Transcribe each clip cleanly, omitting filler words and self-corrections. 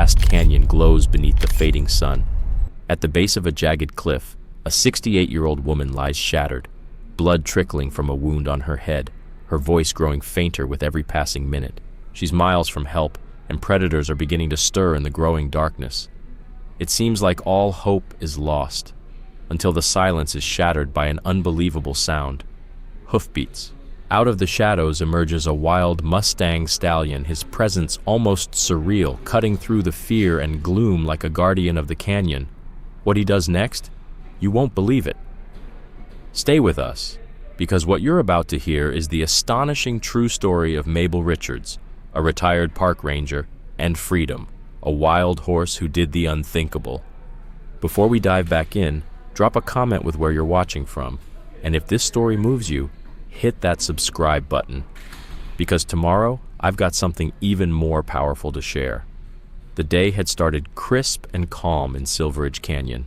vast canyon glows beneath the fading sun. At the base of a jagged cliff, a 68-year-old woman lies shattered, blood trickling from a wound on her head, her voice growing fainter with every passing minute. She's miles from help, and predators are beginning to stir in the growing darkness. It seems like all hope is lost, until the silence is shattered by an unbelievable sound. Hoofbeats. Out of the shadows emerges a wild Mustang stallion, his presence almost surreal, cutting through the fear and gloom like a guardian of the canyon. What he does next? You won't believe it. Stay with us, because what you're about to hear is the astonishing true story of Mabel Richards, a retired park ranger, and Freedom, a wild horse who did the unthinkable. Before we dive back in, drop a comment with where you're watching from, and if this story moves you, hit that subscribe button, because tomorrow I've got something even more powerful to share. The day had started crisp and calm in Silveridge Canyon.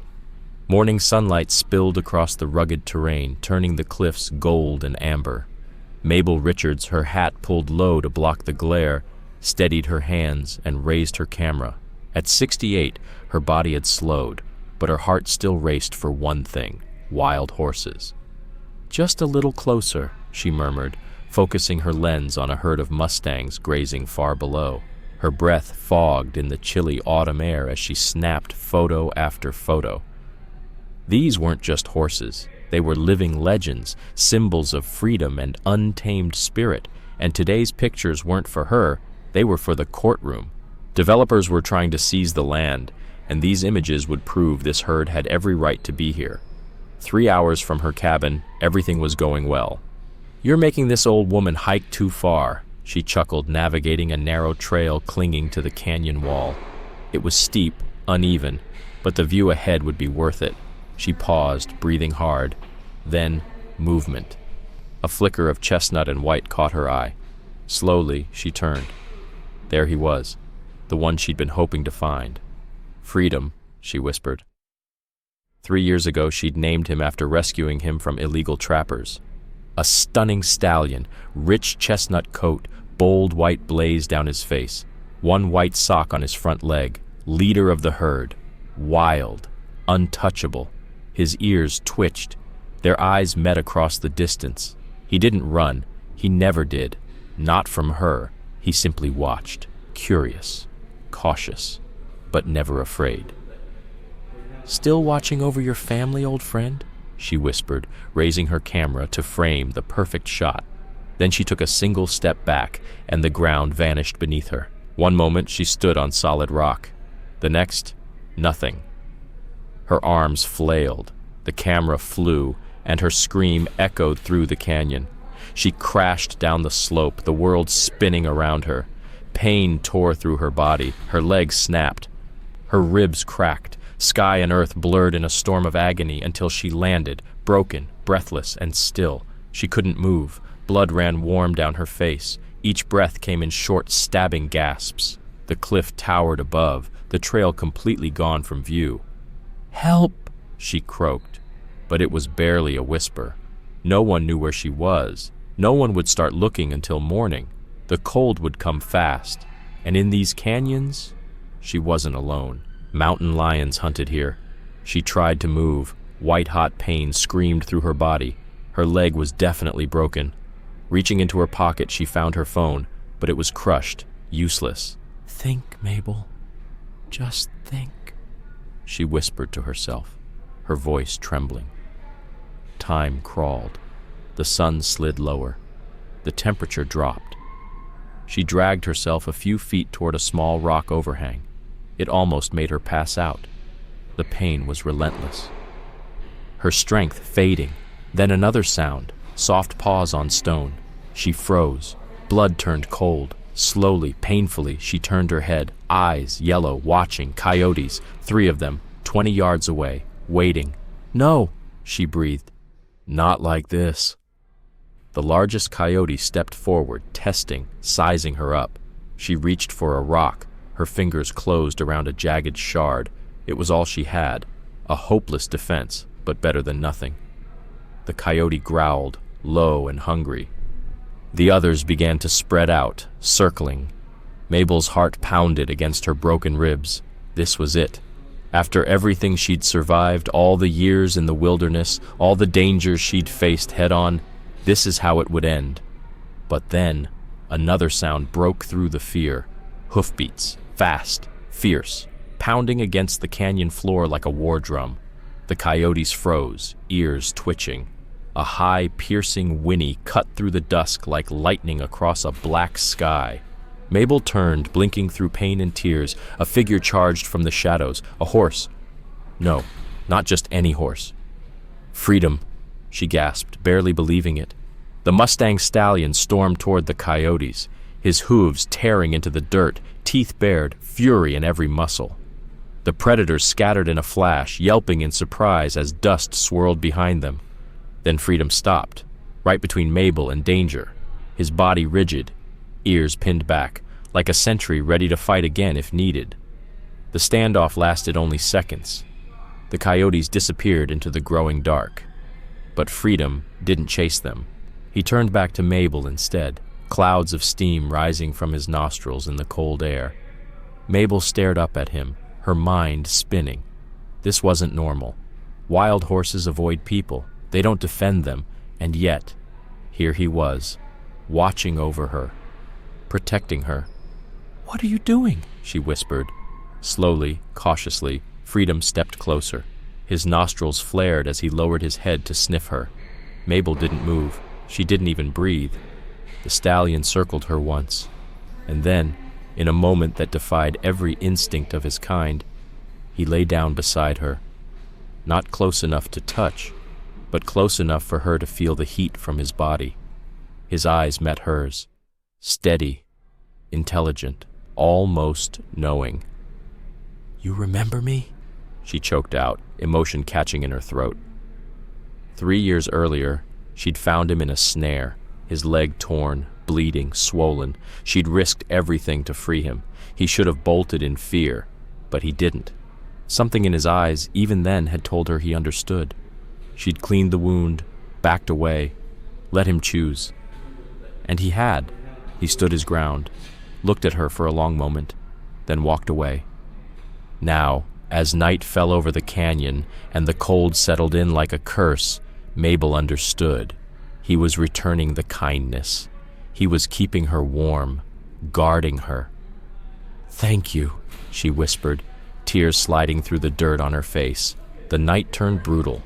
Morning sunlight spilled across the rugged terrain, turning the cliffs gold and amber. Mabel Richards, her hat pulled low to block the glare, steadied her hands and raised her camera. At 68, her body had slowed, but her heart still raced for one thing: wild horses. "Just a little closer," she murmured, focusing her lens on a herd of mustangs grazing far below. Her breath fogged in the chilly autumn air as she snapped photo after photo. These weren't just horses. They were living legends, symbols of freedom and untamed spirit, and today's pictures weren't for her, they were for the courtroom. Developers were trying to seize the land, and these images would prove this herd had every right to be here. 3 hours from her cabin, everything was going well. "You're making this old woman hike too far," she chuckled, navigating a narrow trail clinging to the canyon wall. It was steep, uneven, but the view ahead would be worth it. She paused, breathing hard. Then, movement. A flicker of chestnut and white caught her eye. Slowly, she turned. There he was, the one she'd been hoping to find. "Freedom," she whispered. 3 years ago, she'd named him after rescuing him from illegal trappers. A stunning stallion, rich chestnut coat, bold white blaze down his face, one white sock on his front leg, leader of the herd, wild, untouchable. His ears twitched. Their eyes met across the distance. He didn't run. He never did. Not from her. He simply watched, curious, cautious, but never afraid. "Still watching over your family, old friend?" she whispered, raising her camera to frame the perfect shot. Then she took a single step back, and the ground vanished beneath her. One moment she stood on solid rock. The next, nothing. Her arms flailed, the camera flew, and her scream echoed through the canyon. She crashed down the slope, the world spinning around her. Pain tore through her body, her legs snapped. Her ribs cracked, sky and earth blurred in a storm of agony until she landed, broken, breathless, and still. She couldn't move. Blood ran warm down her face. Each breath came in short, stabbing gasps. The cliff towered above, the trail completely gone from view. "Help!" she croaked, but it was barely a whisper. No one knew where she was. No one would start looking until morning. The cold would come fast, and in these canyons, she wasn't alone. Mountain lions hunted here. She tried to move. White-hot pain screamed through her body. Her leg was definitely broken. Reaching into her pocket, she found her phone, but it was crushed, useless. "Think, Mabel. Just think," she whispered to herself, her voice trembling. Time crawled. The sun slid lower. The temperature dropped. She dragged herself a few feet toward a small rock overhang. It almost made her pass out. The pain was relentless. Her strength fading. Then another sound, soft paws on stone. She froze. Blood turned cold. Slowly, painfully, she turned her head, eyes yellow, watching coyotes, 3 of them, 20 yards away, waiting. "No," she breathed. "Not like this." The largest coyote stepped forward, testing, sizing her up. She reached for a rock, her fingers closed around a jagged shard. It was all she had, a hopeless defense, but better than nothing. The coyote growled, low and hungry. The others began to spread out, circling. Mabel's heart pounded against her broken ribs. This was it. After everything she'd survived, all the years in the wilderness, all the dangers she'd faced head-on, this is how it would end. But then, another sound broke through the fear. Hoofbeats, fast, fierce, pounding against the canyon floor like a war drum. The coyotes froze, ears twitching. A high, piercing whinny cut through the dusk like lightning across a black sky. Mabel turned, blinking through pain and tears. A figure charged from the shadows. A horse. No, not just any horse. Freedom, she gasped, barely believing it. The Mustang stallion stormed toward the coyotes, his hooves tearing into the dirt, teeth bared, fury in every muscle. The predators scattered in a flash, yelping in surprise as dust swirled behind them. Then Freedom stopped, right between Mabel and danger, his body rigid, ears pinned back, like a sentry ready to fight again if needed. The standoff lasted only seconds. The coyotes disappeared into the growing dark. But Freedom didn't chase them. He turned back to Mabel instead, clouds of steam rising from his nostrils in the cold air. Mabel stared up at him, her mind spinning. This wasn't normal. Wild horses avoid people. They don't defend them. And yet, here he was, watching over her, protecting her. "What are you doing?" she whispered. Slowly, cautiously, Freedom stepped closer. His nostrils flared as he lowered his head to sniff her. Mabel didn't move. She didn't even breathe. The stallion circled her once. And then, in a moment that defied every instinct of his kind, he lay down beside her. Not close enough to touch, but close enough for her to feel the heat from his body. His eyes met hers, steady, intelligent, almost knowing. "You remember me?" she choked out, emotion catching in her throat. 3 years earlier, she'd found him in a snare, his leg torn, bleeding, swollen. She'd risked everything to free him. He should have bolted in fear, but he didn't. Something in his eyes, even then, had told her he understood. She'd cleaned the wound, backed away, let him choose. And he had. He stood his ground, looked at her for a long moment, then walked away. Now, as night fell over the canyon and the cold settled in like a curse, Mabel understood. He was returning the kindness. He was keeping her warm, guarding her. "Thank you," she whispered, tears sliding through the dirt on her face. The night turned brutal.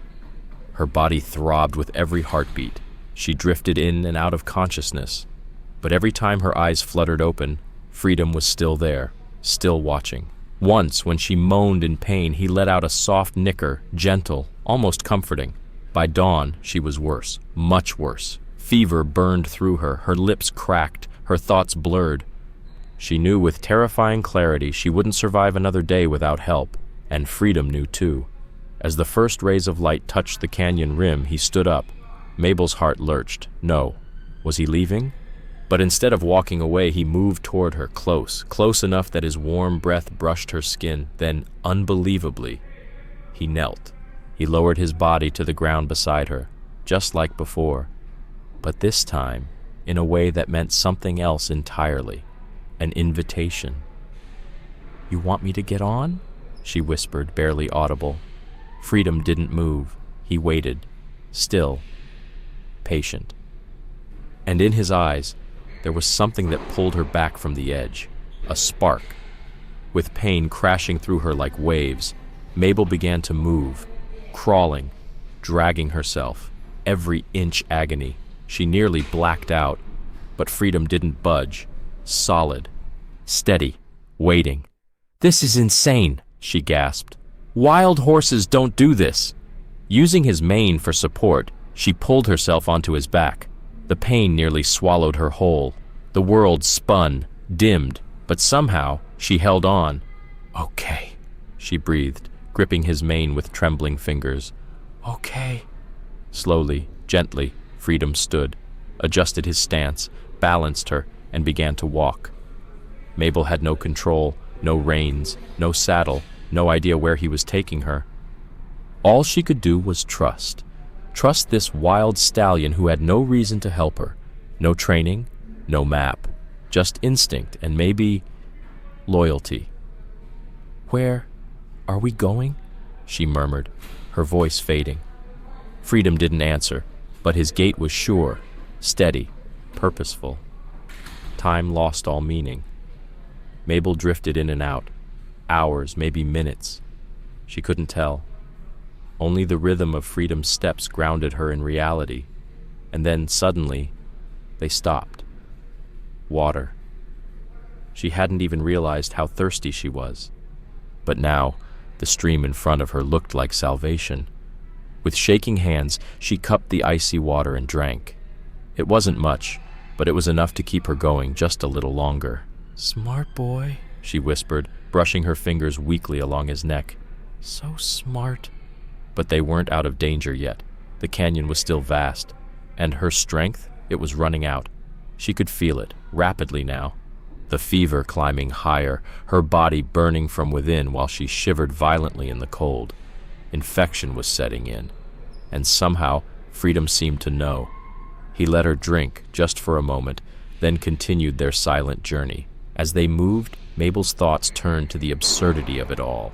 Her body throbbed with every heartbeat. She drifted in and out of consciousness. But every time her eyes fluttered open, Freedom was still there, still watching. Once, when she moaned in pain, he let out a soft nicker, gentle, almost comforting. By dawn, she was worse, much worse. Fever burned through her, her lips cracked, her thoughts blurred. She knew with terrifying clarity she wouldn't survive another day without help, and Freedom knew too. As the first rays of light touched the canyon rim, he stood up. Mabel's heart lurched. No. Was he leaving? But instead of walking away, he moved toward her, close enough that his warm breath brushed her skin. Then, unbelievably, he knelt. He lowered his body to the ground beside her, just like before. But this time, in a way that meant something else entirely. An invitation. "You want me to get on?" she whispered, barely audible. Freedom didn't move. He waited, still, patient. And in his eyes, there was something that pulled her back from the edge. A spark. With pain crashing through her like waves, Mabel began to move, crawling, dragging herself. Every inch agony. She nearly blacked out, but Freedom didn't budge. Solid, steady, waiting. "This is insane," she gasped. "Wild horses don't do this." Using his mane for support, she pulled herself onto his back. The pain nearly swallowed her whole. The world spun, dimmed, but somehow she held on. "Okay," she breathed, gripping his mane with trembling fingers. "Okay." Slowly, gently, Freedom stood, adjusted his stance, balanced her, and began to walk. Mabel had no control, no reins, no saddle, no idea where he was taking her. All she could do was trust. Trust this wild stallion who had no reason to help her. No training, no map, just instinct and maybe loyalty. "Where are we going?" she murmured, her voice fading. Freedom didn't answer, but his gait was sure, steady, purposeful. Time lost all meaning. Mabel drifted in and out, hours, maybe minutes. She couldn't tell. Only the rhythm of Freedom's steps grounded her in reality, and then suddenly, they stopped. Water. She hadn't even realized how thirsty she was. But now, the stream in front of her looked like salvation. With shaking hands, she cupped the icy water and drank. It wasn't much, but it was enough to keep her going just a little longer. "Smart boy," she whispered, brushing her fingers weakly along his neck. "So smart." But they weren't out of danger yet. The canyon was still vast, and her strength, it was running out. She could feel it, rapidly now. The fever climbing higher, her body burning from within while she shivered violently in the cold. Infection was setting in, and somehow Freedom seemed to know. He let her drink, just for a moment, then continued their silent journey. As they moved, Mabel's thoughts turned to the absurdity of it all.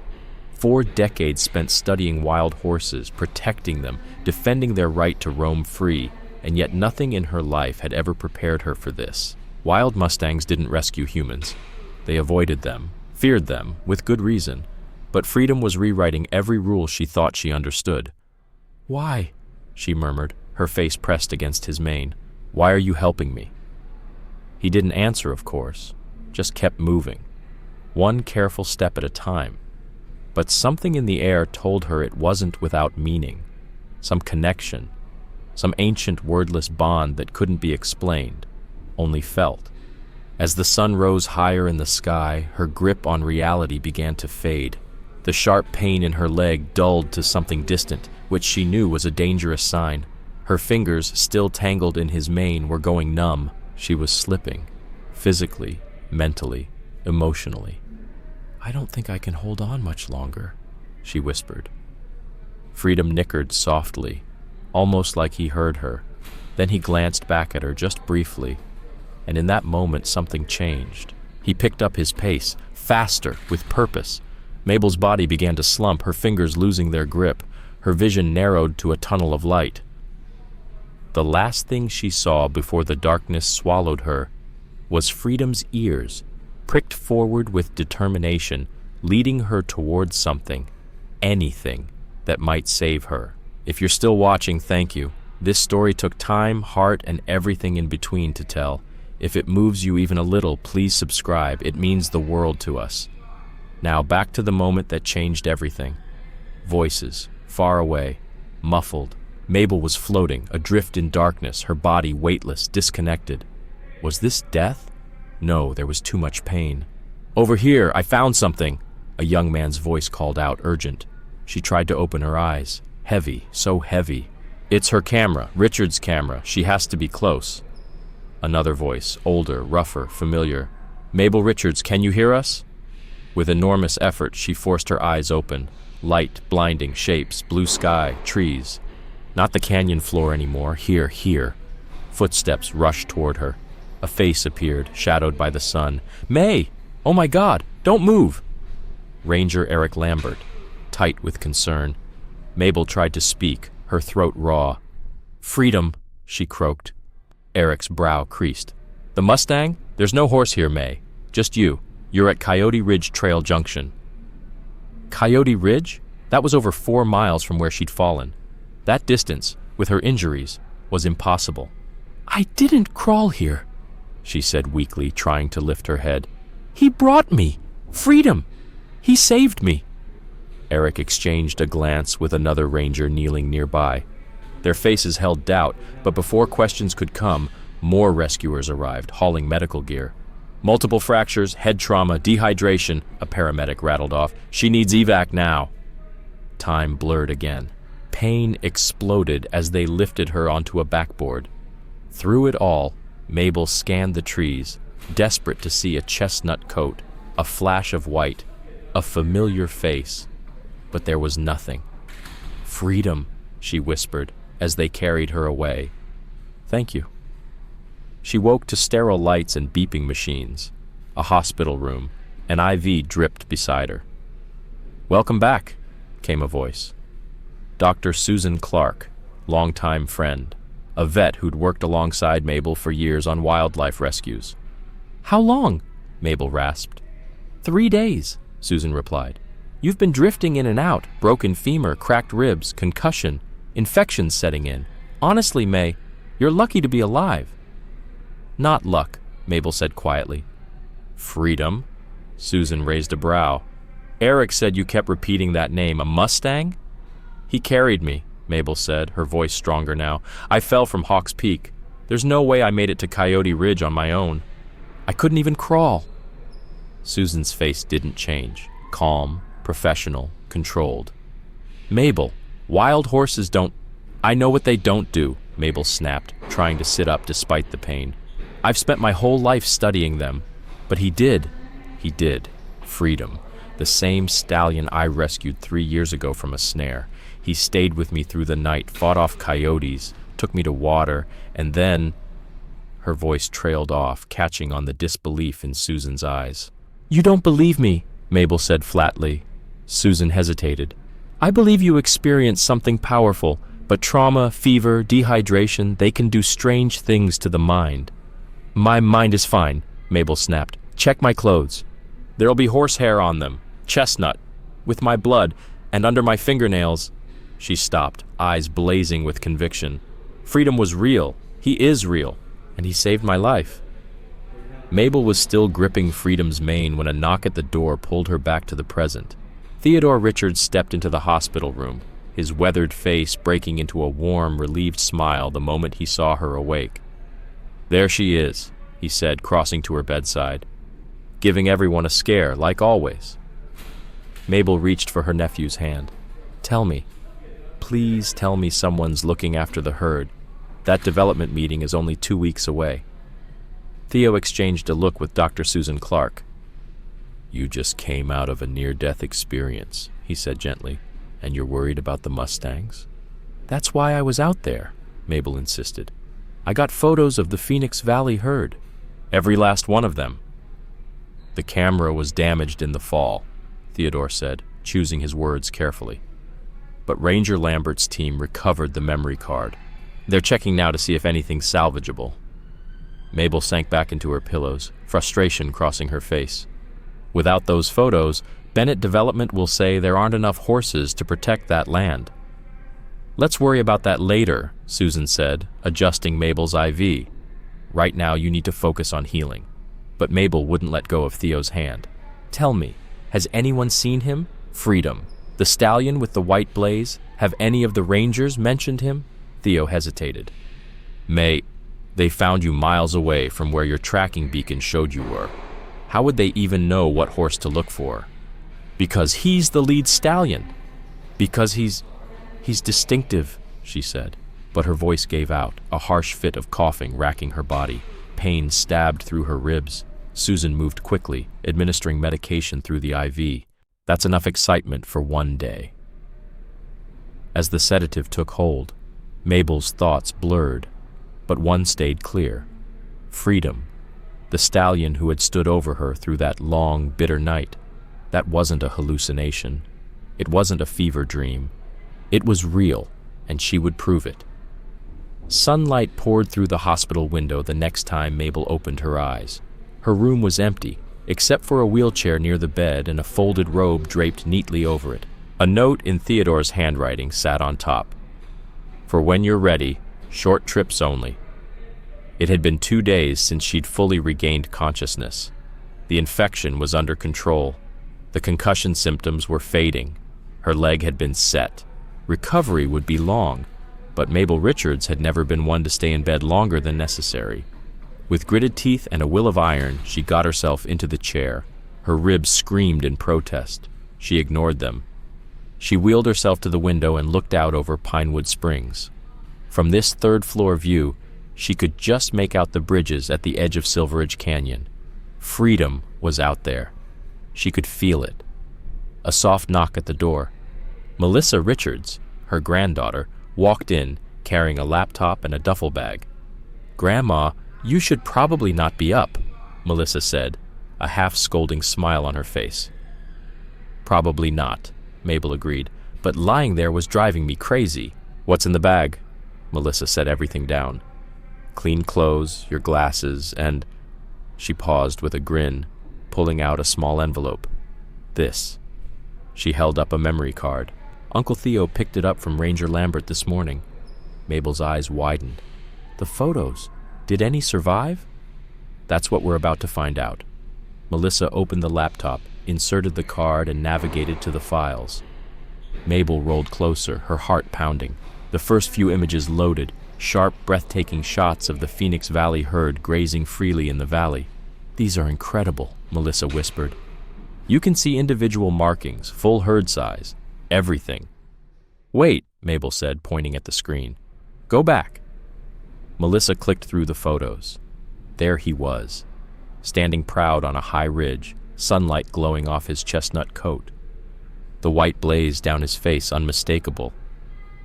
4 decades spent studying wild horses, protecting them, defending their right to roam free, and yet nothing in her life had ever prepared her for this. Wild mustangs didn't rescue humans. They avoided them, feared them, with good reason. But Freedom was rewriting every rule she thought she understood. "Why?" she murmured, her face pressed against his mane. "Why are you helping me?" He didn't answer, of course, just kept moving, one careful step at a time. But something in the air told her it wasn't without meaning, some connection, some ancient wordless bond that couldn't be explained, only felt. As the sun rose higher in the sky, her grip on reality began to fade. The sharp pain in her leg dulled to something distant, which she knew was a dangerous sign. Her fingers, still tangled in his mane, were going numb. She was slipping, physically, mentally, emotionally. "I don't think I can hold on much longer," she whispered. Freedom nickered softly, almost like he heard her. Then he glanced back at her just briefly, and in that moment something changed. He picked up his pace, faster, with purpose. Mabel's body began to slump, her fingers losing their grip. Her vision narrowed to a tunnel of light. The last thing she saw before the darkness swallowed her was Freedom's ears, pricked forward with determination, leading her towards something, anything, that might save her. If you're still watching, thank you. This story took time, heart, and everything in between to tell. If it moves you even a little, please subscribe. It means the world to us. Now back to the moment that changed everything. Voices, far away, muffled. Mabel was floating, adrift in darkness, her body weightless, disconnected. Was this death? No, there was too much pain. "Over here, I found something," a young man's voice called out, urgent. She tried to open her eyes. Heavy, so heavy. "It's her camera, Richard's camera. She has to be close." Another voice, older, rougher, familiar. "Mabel Richards, can you hear us?" With enormous effort, she forced her eyes open. Light, blinding shapes, blue sky, trees. Not the canyon floor anymore, here. Footsteps rushed toward her. A face appeared, shadowed by the sun. "May! Oh my God! Don't move!" Ranger Eric Lambert, tight with concern. Mabel tried to speak, her throat raw. "Freedom," she croaked. Eric's brow creased. "The Mustang? There's no horse here, May. Just you. You're at Coyote Ridge Trail Junction." Coyote Ridge? That was over 4 miles from where she'd fallen. That distance, with her injuries, was impossible. "I didn't crawl here," she said weakly, trying to lift her head. "He brought me. Freedom. He saved me." Eric exchanged a glance with another ranger kneeling nearby. Their faces held doubt, but before questions could come, more rescuers arrived, hauling medical gear. "Multiple fractures, head trauma, dehydration," a paramedic rattled off. "She needs evac now." Time blurred again. Pain exploded as they lifted her onto a backboard. Through it all, Mabel scanned the trees, desperate to see a chestnut coat, a flash of white, a familiar face. But there was nothing. "Freedom," she whispered as they carried her away. "Thank you." She woke to sterile lights and beeping machines. A hospital room, An IV dripped beside her. "Welcome back," came a voice. Dr. Susan Clark, longtime friend, a vet who'd worked alongside Mabel for years on wildlife rescues. "How long?" Mabel rasped. 3 days, Susan replied. "You've been drifting in and out, broken femur, cracked ribs, concussion, infections setting in. Honestly, May, you're lucky to be alive." "Not luck," Mabel said quietly. "Freedom?" Susan raised a brow. "Eric said you kept repeating that name. A Mustang?" "He carried me," Mabel said, her voice stronger now. "I fell from Hawks Peak. There's no way I made it to Coyote Ridge on my own. I couldn't even crawl." Susan's face didn't change. Calm, professional, controlled. "Mabel, wild horses don't—" "I know what they don't do," Mabel snapped, trying to sit up despite the pain. "I've spent my whole life studying them. But he did. He did. Freedom. The same stallion I rescued 3 years ago from a snare. He stayed with me through the night, fought off coyotes, took me to water, and then—" Her voice trailed off, catching on the disbelief in Susan's eyes. "You don't believe me," Mabel said flatly. Susan hesitated. "I believe you experienced something powerful, but trauma, fever, dehydration, they can do strange things to the mind." "My mind is fine," Mabel snapped. "Check my clothes. There'll be horsehair on them, chestnut, with my blood, and under my fingernails." She stopped, eyes blazing with conviction. "Freedom was real. He is real. And he saved my life." Mabel was still gripping Freedom's mane when a knock at the door pulled her back to the present. Theodore Richards stepped into the hospital room, his weathered face breaking into a warm, relieved smile the moment he saw her awake. "There she is," he said, crossing to her bedside. "Giving everyone a scare, like always." Mabel reached for her nephew's hand. "Tell me. Please tell me someone's looking after the herd. That development meeting is only 2 weeks away." Theo exchanged a look with Dr. Susan Clark. "You just came out of a near-death experience," he said gently, "and you're worried about the Mustangs?" "That's why I was out there," Mabel insisted. "I got photos of the Phoenix Valley herd. Every last one of them." "The camera was damaged in the fall," Theodore said, choosing his words carefully. "But Ranger Lambert's team recovered the memory card. They're checking now to see if anything's salvageable." Mabel sank back into her pillows, frustration crossing her face. "Without those photos, Bennett Development will say there aren't enough horses to protect that land." "Let's worry about that later," Susan said, adjusting Mabel's IV. "Right now you need to focus on healing." But Mabel wouldn't let go of Theo's hand. "Tell me, has anyone seen him? Freedom. The stallion with the white blaze? Have any of the rangers mentioned him?" Theo hesitated. "May, they found you miles away from where your tracking beacon showed you were. How would they even know what horse to look for?" "Because he's the lead stallion. Because he's distinctive," she said. But her voice gave out, a harsh fit of coughing racking her body. Pain stabbed through her ribs. Susan moved quickly, administering medication through the IV. That's enough excitement for 1 day. As the sedative took hold, Mabel's thoughts blurred, but one stayed clear. Freedom. The stallion who had stood over her through that long, bitter night. That wasn't a hallucination. It wasn't a fever dream. It was real, and she would prove it. Sunlight poured through the hospital window the next time Mabel opened her eyes. Her room was empty, except for a wheelchair near the bed and a folded robe draped neatly over it. A note in Theodore's handwriting sat on top. "For when you're ready, short trips only." It had been 2 days since she'd fully regained consciousness. The infection was under control. The concussion symptoms were fading. Her leg had been set. Recovery would be long, but Mabel Richards had never been one to stay in bed longer than necessary. With gritted teeth and a will of iron, she got herself into the chair. Her ribs screamed in protest. She ignored them. She wheeled herself to the window and looked out over Pinewood Springs. From this third-floor view, she could just make out the bridges at the edge of Silveridge Canyon. Freedom was out there. She could feel it. A soft knock at the door. Melissa Richards, her granddaughter, walked in, carrying a laptop and a duffel bag. "Grandma, you should probably not be up," Melissa said, a half-scolding smile on her face. "Probably not," Mabel agreed, "but lying there was driving me crazy." "What's in the bag?" Melissa set everything down. "Clean clothes, your glasses, and—" She paused with a grin, pulling out a small envelope. "This." She held up a memory card. "Uncle Theo picked it up from Ranger Lambert this morning." Mabel's eyes widened. "The photos. Did any survive?" "That's what we're about to find out." Melissa opened the laptop, inserted the card, and navigated to the files. Mabel rolled closer, her heart pounding. The first few images loaded, sharp, breathtaking shots of the Phoenix Valley herd grazing freely in the valley. "These are incredible," Melissa whispered. "You can see individual markings, full herd size, everything." "Wait," Mabel said, pointing at the screen. "Go back." Melissa clicked through the photos. There he was, standing proud on a high ridge, sunlight glowing off his chestnut coat. The white blaze down his face unmistakable.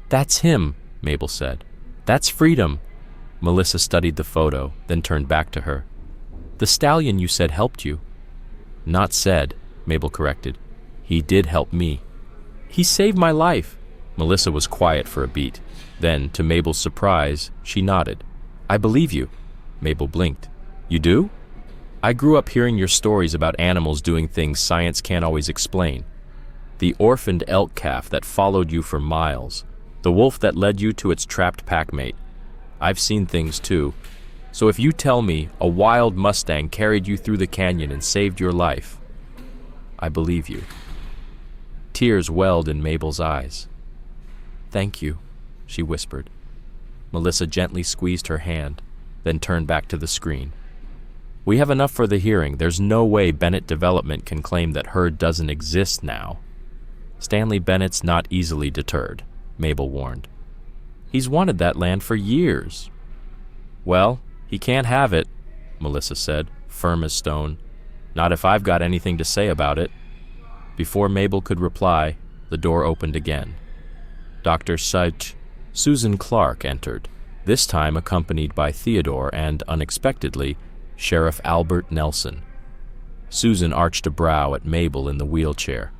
"That's him," Mabel said. "That's Freedom." Melissa studied the photo, then turned back to her. "The stallion you said helped you." "Not said," Mabel corrected. "He did help me." "He saved my life." Melissa was quiet for a beat. Then, to Mabel's surprise, she nodded. "I believe you." Mabel blinked. "You do?" "I grew up hearing your stories about animals doing things science can't always explain. The orphaned elk calf that followed you for miles. The wolf that led you to its trapped packmate. I've seen things too. So if you tell me a wild Mustang carried you through the canyon and saved your life, I believe you." Tears welled in Mabel's eyes. "Thank you," she whispered. Melissa gently squeezed her hand, then turned back to the screen. "We have enough for the hearing. There's no way Bennett Development can claim that herd doesn't exist now." "Stanley Bennett's not easily deterred," Mabel warned. "He's wanted that land for years." "Well, he can't have it," Melissa said, firm as stone. "Not if I've got anything to say about it." Before Mabel could reply, the door opened again. Dr. Susan Clark entered, this time accompanied by Theodore and, unexpectedly, Sheriff Albert Nelson. Susan arched a brow at Mabel in the wheelchair.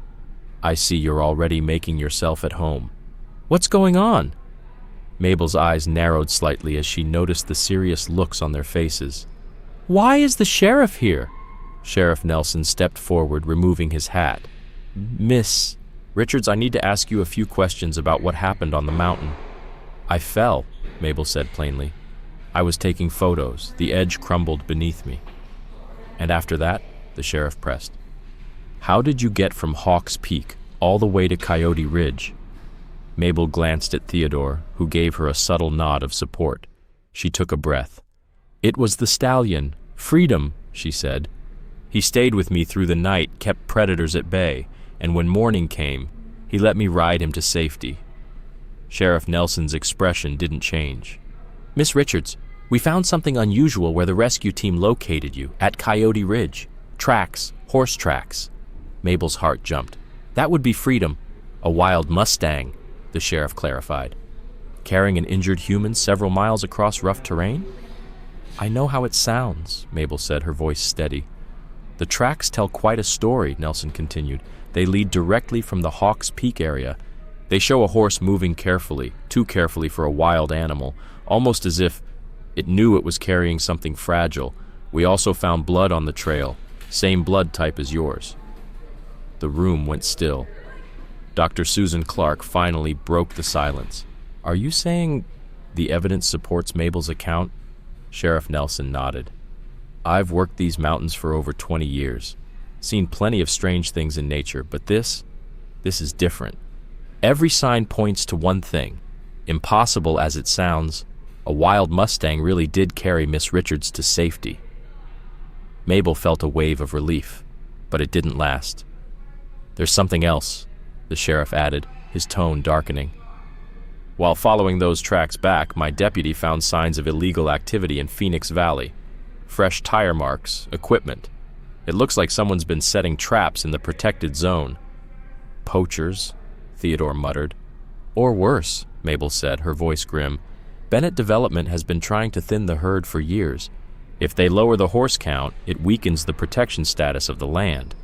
"I see you're already making yourself at home. What's going on?" Mabel's eyes narrowed slightly as she noticed the serious looks on their faces. "Why is the sheriff here?" Sheriff Nelson stepped forward, removing his hat. "Miss Richards, I need to ask you a few questions about what happened on the mountain." "I fell," Mabel said plainly. "I was taking photos. The edge crumbled beneath me." "And after that?" the sheriff pressed. "How did you get from Hawks Peak all the way to Coyote Ridge?" Mabel glanced at Theodore, who gave her a subtle nod of support. She took a breath. "It was the stallion, Freedom," she said. "He stayed with me through the night, kept predators at bay, and when morning came, he let me ride him to safety." Sheriff Nelson's expression didn't change. "Miss Richards, we found something unusual where the rescue team located you, at Coyote Ridge. Tracks, horse tracks." Mabel's heart jumped. "That would be Freedom, a wild Mustang," the sheriff clarified. "Carrying an injured human several miles across rough terrain?" "I know how it sounds," Mabel said, her voice steady. "The tracks tell quite a story," Nelson continued. "They lead directly from the Hawks Peak area. They show a horse moving carefully, too carefully for a wild animal, almost as if it knew it was carrying something fragile. We also found blood on the trail, same blood type as yours." The room went still. Dr. Susan Clark finally broke the silence. "Are you saying the evidence supports Mabel's account?" Sheriff Nelson nodded. "I've worked these mountains for over 20 years. Seen plenty of strange things in nature, but this is different. Every sign points to one thing. Impossible as it sounds, a wild Mustang really did carry Miss Richards to safety." Mabel felt a wave of relief, but it didn't last. "There's something else," the sheriff added, his tone darkening. "While following those tracks back, my deputy found signs of illegal activity in Phoenix Valley. Fresh tire marks, equipment. It looks like someone's been setting traps in the protected zone." "Poachers," Theodore muttered. "Or worse," Mabel said, her voice grim. "Bennett Development has been trying to thin the herd for years. If they lower the horse count, it weakens the protection status of the land.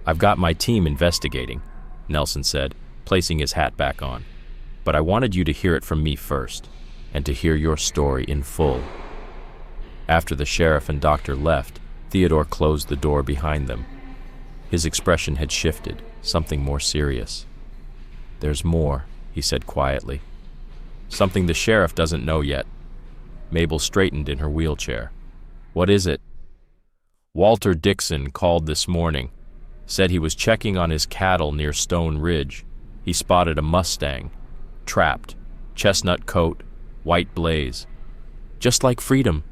I've got my team investigating, Nelson said, placing his hat back on. But I wanted you to hear it from me first, and to hear your story in full. After the sheriff and doctor left, Theodore closed the door behind them. His expression had shifted, something more serious. There's more, he said quietly. Something the sheriff doesn't know yet. Mabel straightened in her wheelchair. What is it? Walter Dixon called this morning. Said he was checking on his cattle near Stone Ridge. He spotted a Mustang. Trapped. Chestnut coat. White blaze. Just like Freedom.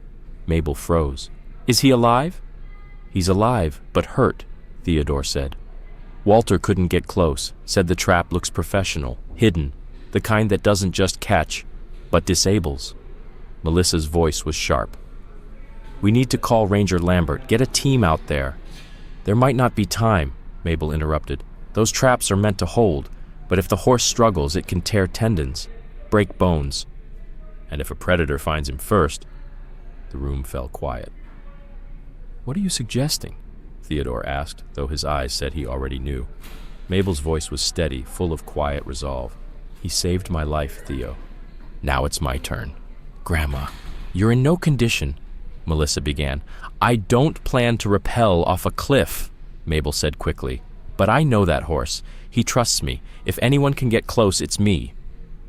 Mabel froze. Is he alive? He's alive, but hurt, Theodore said. Walter couldn't get close, said the trap looks professional, hidden, the kind that doesn't just catch, but disables. Melissa's voice was sharp. We need to call Ranger Lambert, get a team out there. There might not be time, Mabel interrupted. Those traps are meant to hold, but if the horse struggles, it can tear tendons, break bones. And if a predator finds him first, the room fell quiet. What are you suggesting? Theodore asked, though his eyes said he already knew. Mabel's voice was steady, full of quiet resolve. He saved my life, Theo. Now it's my turn. Grandma, you're in no condition, Melissa began. I don't plan to rappel off a cliff, Mabel said quickly. But I know that horse. He trusts me. If anyone can get close, it's me.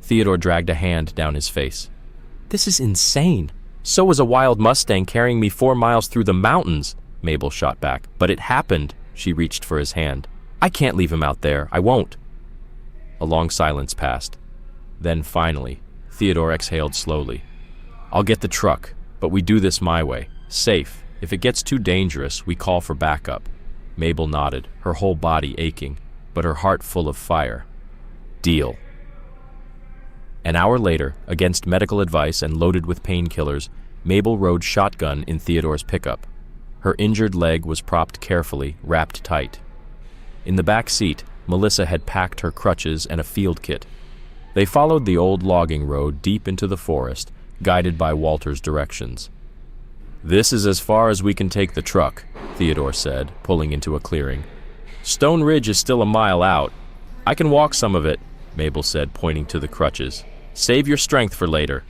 Theodore dragged a hand down his face. This is insane. So was a wild Mustang carrying me 4 miles through the mountains, Mabel shot back. But it happened. She reached for his hand. I can't leave him out there. I won't. A long silence passed. Then finally, Theodore exhaled slowly. I'll get the truck, but we do this my way. Safe. If it gets too dangerous, we call for backup. Mabel nodded, her whole body aching, but her heart full of fire. Deal. An hour later, against medical advice and loaded with painkillers, Mabel rode shotgun in Theodore's pickup. Her injured leg was propped carefully, wrapped tight. In the back seat, Melissa had packed her crutches and a field kit. They followed the old logging road deep into the forest, guided by Walter's directions. This is as far as we can take the truck, Theodore said, pulling into a clearing. Stone Ridge is still a mile out. I can walk some of it, Mabel said, pointing to the crutches. Save your strength for later.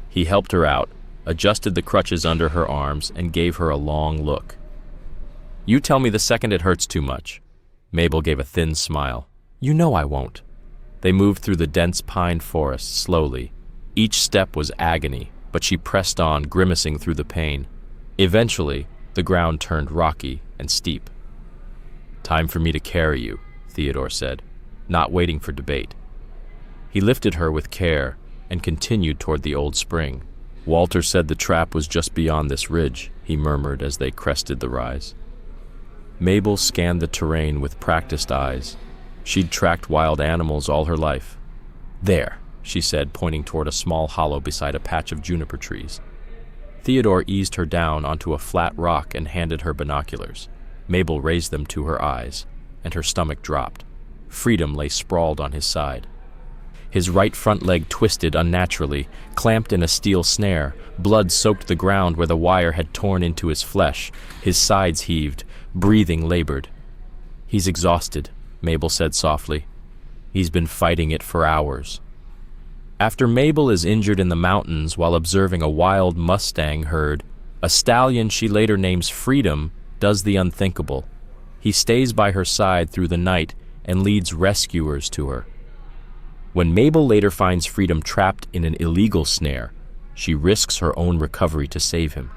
He helped her out, adjusted the crutches under her arms, and gave her a long look. You tell me the second it hurts too much. Mabel gave a thin smile. You know I won't. They moved through the dense pine forest slowly. Each step was agony, but she pressed on, grimacing through the pain. Eventually, the ground turned rocky and steep. Time for me to carry you, Theodore said, not waiting for debate. He lifted her with care and continued toward the old spring. Walter said the trap was just beyond this ridge, he murmured as they crested the rise. Mabel scanned the terrain with practiced eyes. She'd tracked wild animals all her life. There, she said, pointing toward a small hollow beside a patch of juniper trees. Theodore eased her down onto a flat rock and handed her binoculars. Mabel raised them to her eyes, and her stomach dropped. Freedom lay sprawled on his side. His right front leg twisted unnaturally, clamped in a steel snare. Blood soaked the ground where the wire had torn into his flesh. His sides heaved, breathing labored. He's exhausted, Mabel said softly. He's been fighting it for hours. After Mabel is injured in the mountains while observing a wild Mustang herd, a stallion she later names Freedom does the unthinkable. He stays by her side through the night and leads rescuers to her. When Mabel later finds Freedom trapped in an illegal snare, she risks her own recovery to save him.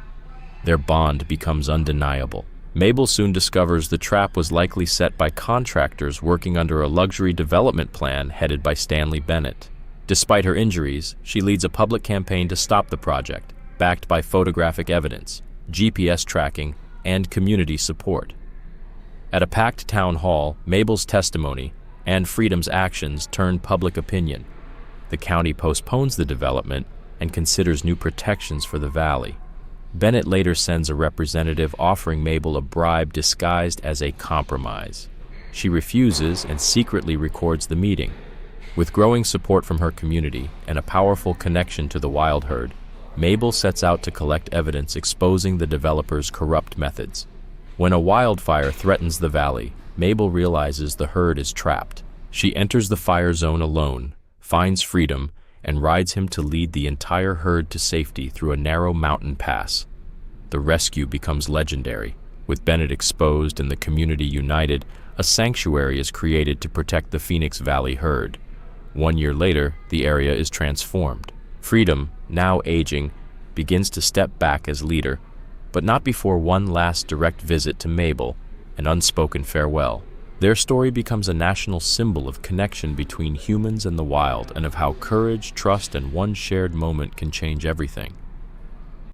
Their bond becomes undeniable. Mabel soon discovers the trap was likely set by contractors working under a luxury development plan headed by Stanley Bennett. Despite her injuries, she leads a public campaign to stop the project, backed by photographic evidence, GPS tracking, and community support. At a packed town hall, Mabel's testimony and Freedom's actions turn public opinion. The county postpones the development and considers new protections for the valley. Bennett later sends a representative offering Mabel a bribe disguised as a compromise. She refuses and secretly records the meeting. With growing support from her community and a powerful connection to the wild herd, Mabel sets out to collect evidence exposing the developers' corrupt methods. When a wildfire threatens the valley, Mabel realizes the herd is trapped. She enters the fire zone alone, finds Freedom, and rides him to lead the entire herd to safety through a narrow mountain pass. The rescue becomes legendary. With Bennett exposed and the community united, a sanctuary is created to protect the Phoenix Valley herd. 1 year later, the area is transformed. Freedom, now aging, begins to step back as leader, but not before one last direct visit to Mabel, an unspoken farewell. Their story becomes a national symbol of connection between humans and the wild, and of how courage, trust, and one shared moment can change everything.